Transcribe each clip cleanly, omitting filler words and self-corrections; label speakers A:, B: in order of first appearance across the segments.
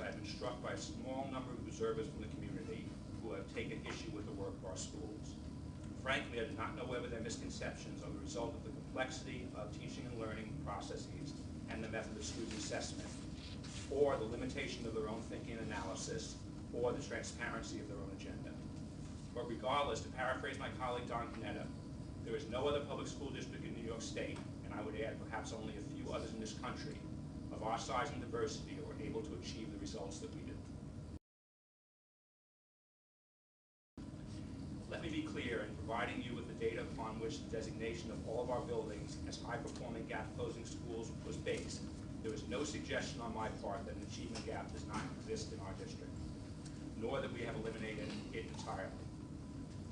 A: I've been struck by a small number of observers from the community who have taken issue with the work of our schools. Frankly, I do not know whether their misconceptions are the result of the complexity of teaching and learning processes and the method of student assessment, or the limitation of their own thinking and analysis, or the transparency of their own agenda. But regardless, to paraphrase my colleague Don Panetta, there is no other public school district in New York State, and I would add perhaps only a few others in this country, of our size and diversity who are able to achieve the results that we do. Let me be clear in providing you with the data upon which the designation of all of our buildings as high-performing gap-closing schools was based. There is no suggestion on my part that an achievement gap does not exist in our district, nor that we have eliminated it entirely.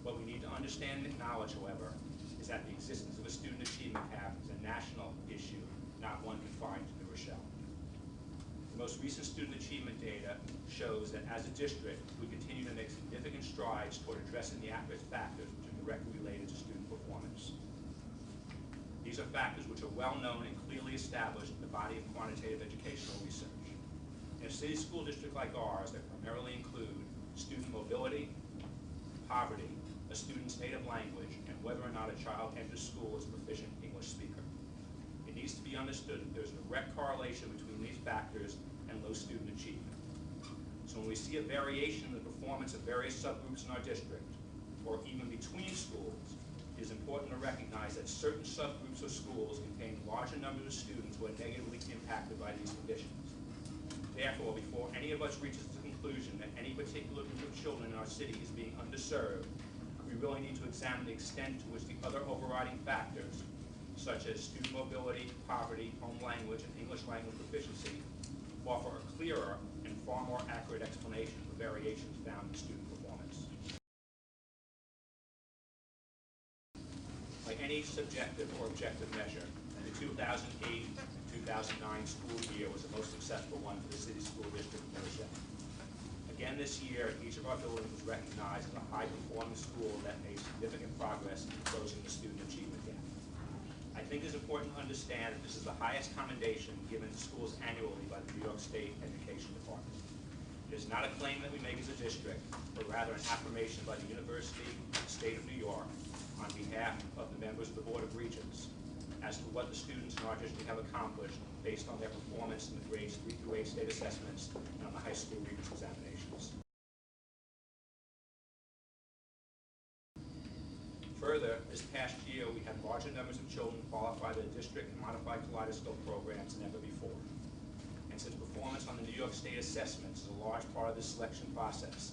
A: What we need to understand and acknowledge, however, is that the existence of a student achievement gap is a national issue, not one confined to New Rochelle. The most recent student achievement data shows that as a district, we continue to make significant strides toward addressing the at-risk factors which are directly related to student performance. These are factors which are well known and clearly established in the body of quantitative educational research. In a city school district like ours that primarily include student mobility, poverty, a student's native language, and whether or not a child enters school as a proficient English speaker. It needs to be understood that there's a direct correlation between these factors and low student achievement. So when we see a variation in the performance of various subgroups in our district, or even between schools, it is important to recognize that certain subgroups of schools contain larger numbers of students who are negatively impacted by these conditions. Therefore, before any of us reaches the conclusion that any particular group of children in our city is being underserved, we really need to examine the extent to which the other overriding factors, such as student mobility, poverty, home language, and English language proficiency, offer a clearer and far more accurate explanation for variations found in student performance. Like any subjective or objective measure, the 2008-2009 school year was the most successful one for the city school district of New Rochelle. Again this year, each of our buildings was recognized as a high-performing school that made significant progress in closing the student achievement gap. I think it's important to understand that this is the highest commendation given to schools annually by the New York State Education Department. It is not a claim that we make as a district, but rather an affirmation by the University and the State of New York on behalf of the members of the Board of Regents as to what the students in our district have accomplished based on their performance in the grades 3 through 8 state assessments and on the high school Regents examinations. Further, this past year we had larger numbers of children qualify for the district and modified kaleidoscope programs than ever before. And since performance on the New York State assessments is a large part of this selection process,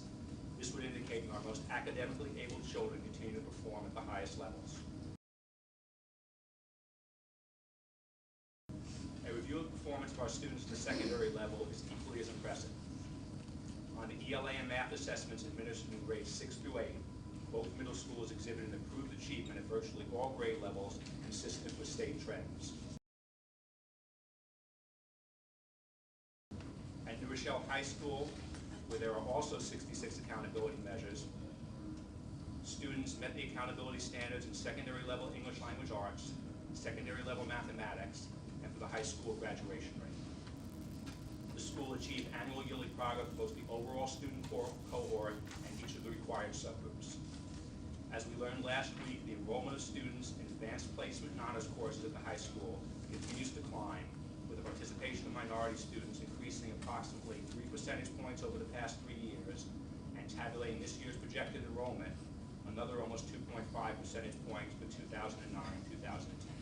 A: this would indicate that our most academically able children continue to perform at the highest levels. A review of the performance of our students at the secondary level is equally as impressive. On the ELA and math assessments administered in grades 6 through 8, both middle schools exhibited improved achievement at virtually all grade levels consistent with state trends. At New Rochelle High School, where there are also 66 accountability measures, students met the accountability standards in secondary level English language arts, secondary level mathematics, and for the high school graduation rate. The school achieved annual yearly progress for both the overall student cohort and each of the required subgroups. As we learned last week, the enrollment of students in advanced placement and honors courses at the high school continues to climb, with the participation of minority students increasing approximately 3 percentage points over the past 3 years, and tabulating this year's projected enrollment another almost 2.5 percentage points for 2009-2010.